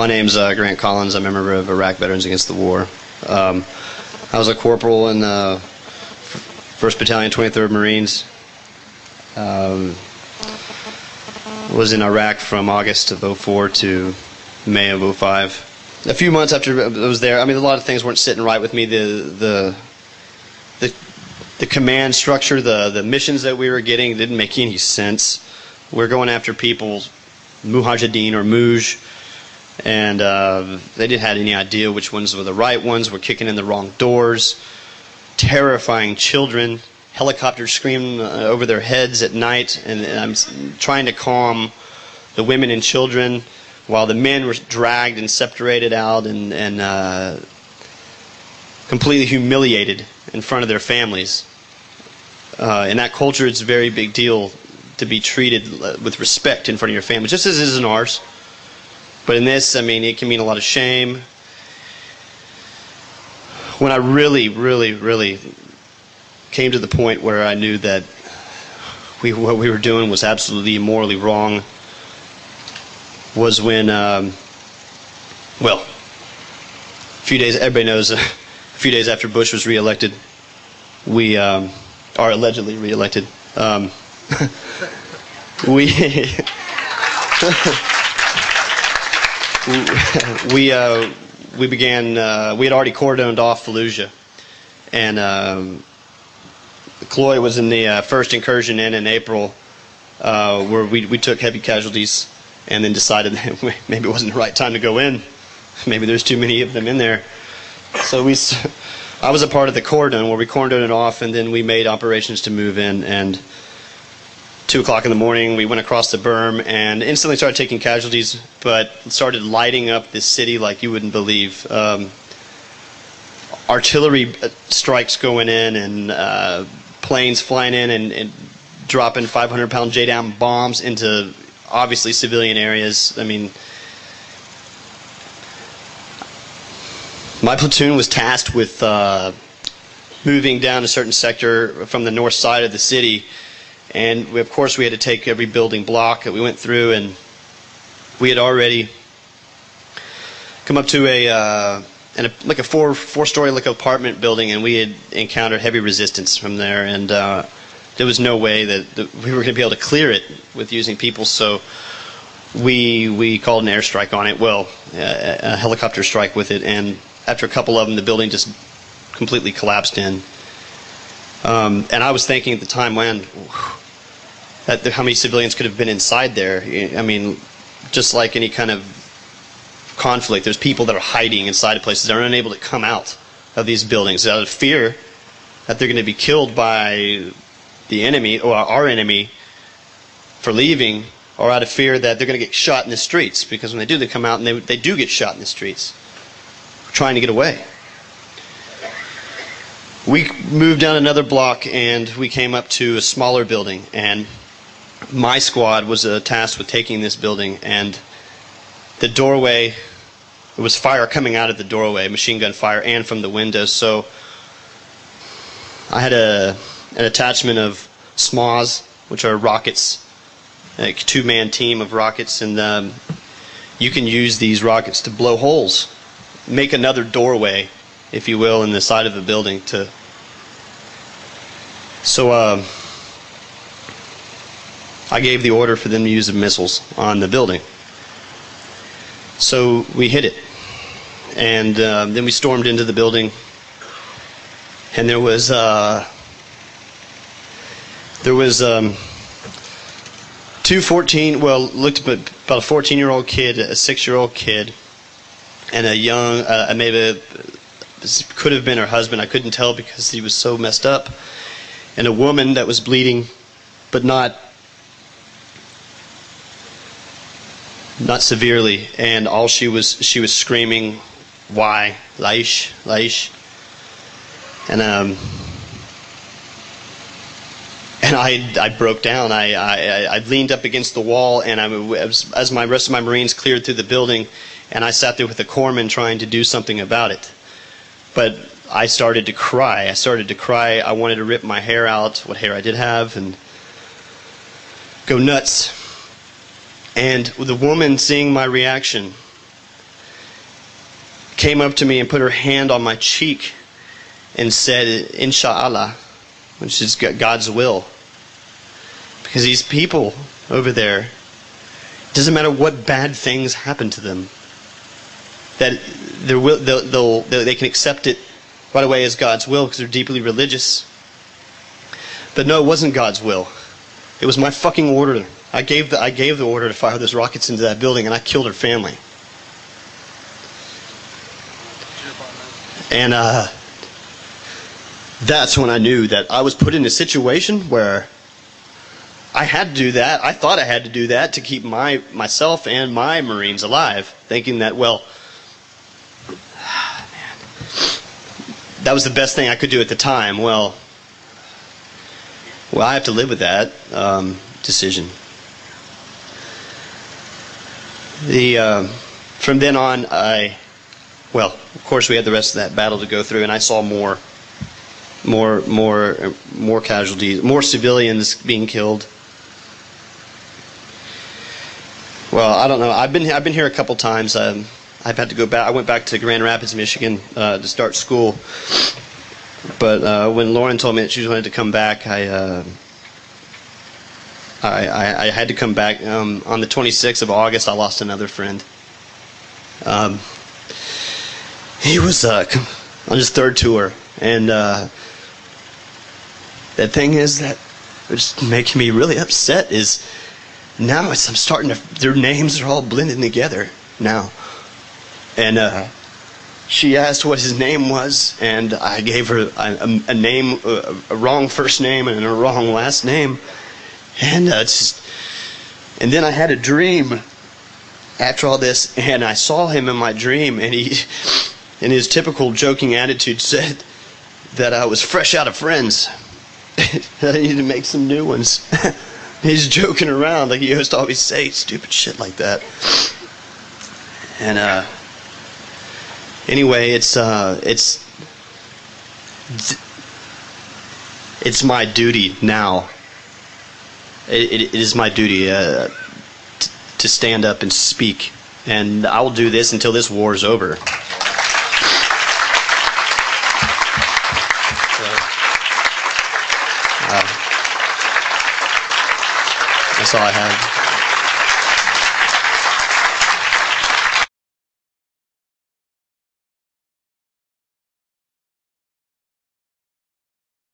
My name's Grant Collins. I'm a member of Iraq Veterans Against the War. I was a corporal in the 1st Battalion, 23rd Marines. Was in Iraq from August of '04 to May of '05. A few months after I was there, I mean, a lot of things weren't sitting right with me. The command structure, the missions that we were getting didn't make any sense. We're going after people, Mujahideen or Muj, and they didn't have any idea which ones were the right ones. We're kicking in the wrong doors, terrifying children, helicopters screaming over their heads at night, and I'm trying to calm the women and children while the men were dragged and separated out and completely humiliated in front of their families. In that culture, it's a very big deal to be treated with respect in front of your family, just as it is in ours. But in this, I mean, it can mean a lot of shame. When I really came to the point where I knew that what we were doing was absolutely morally wrong was when, well, a few days, everybody knows, a few days after Bush was reelected, we are allegedly reelected. We began. We had already cordoned off Fallujah, and Cloy was in the first incursion in April, where we took heavy casualties, and then decided that maybe it wasn't the right time to go in. Maybe there's too many of them in there. So I was a part of the cordon where we cordoned it off, and then we made operations to move in. And 2 o'clock in the morning, we went across the berm and instantly started taking casualties, but started lighting up this city like you wouldn't believe. Artillery strikes going in, and planes flying in and dropping 500-pound J-down bombs into obviously civilian areas. I mean, my platoon was tasked with moving down a certain sector from the north side of the city, and of course we had to take every building block that we went through, and we had already come up to like a four-story like apartment building, and we had encountered heavy resistance from there, and there was no way that we were going to be able to clear it with using people, so we called an airstrike on it, well, a helicopter strike with it, and after a couple of them, the building just completely collapsed in. And I was thinking at the time, man, how many civilians could have been inside there? I mean, just like any kind of conflict, there's people that are hiding inside of places that are unable to come out of these buildings out of fear that they're going to be killed by the enemy or our enemy for leaving, or out of fear that they're going to get shot in the streets, because when they do, they come out and they do get shot in the streets trying to get away. We moved down another block and we came up to a smaller building, and my squad was tasked with taking this building, and the doorway, there was fire coming out of the doorway, machine gun fire, and from the windows. So I had an attachment of SMAs, which are rockets, a 2-man team of rockets, and you can use these rockets to blow holes, make another doorway, if you will, in the side of the building. So I gave the order for them to use the missiles on the building. So we hit it, and then we stormed into the building, and there was 2 about a 14-year-old kid, a 6-year-old kid, and a young, maybe this could have been her husband, I couldn't tell because he was so messed up, and a woman that was bleeding, but not severely, and all she was screaming, "Why, Laish, Laish," and I broke down. I leaned up against the wall, and as my rest of my Marines cleared through the building, and I sat there with the corpsman trying to do something about it. But I started to cry. I wanted to rip my hair out, what hair I did have, and go nuts. And the woman, seeing my reaction, came up to me and put her hand on my cheek and said, Inshallah, which is God's will. Because these people over there, it doesn't matter what bad things happen to them, that they can accept it right away as God's will because they're deeply religious. But no, it wasn't God's will. It was my fucking order. I gave the order to fire those rockets into that building, and I killed her family. And that's when I knew that I was put in a situation where I had to do that. I thought I had to do that to keep myself and my Marines alive, thinking that, well, man, that was the best thing I could do at the time. Well, I have to live with that decision. From then on, of course, we had the rest of that battle to go through, and I saw more casualties, more civilians being killed. Well, I don't know. I've been here a couple times. I've had to go back. I went back to Grand Rapids, Michigan, to start school. But when Lauren told me that she wanted to come back, I had to come back. On the 26th of August, I lost another friend. He was on his third tour, and the thing is that it's making me really upset is now I'm starting to, their names are all blending together now. And she asked what his name was, and I gave her a name, a wrong first name and a wrong last name. And and then I had a dream after all this, and I saw him in my dream, and he, in his typical joking attitude, said that I was fresh out of friends. That I need to make some new ones. He's joking around like he used to always say stupid shit like that. And anyway, it's my duty now. It is my duty to stand up and speak, and I will do this until this war is over. That's all I have.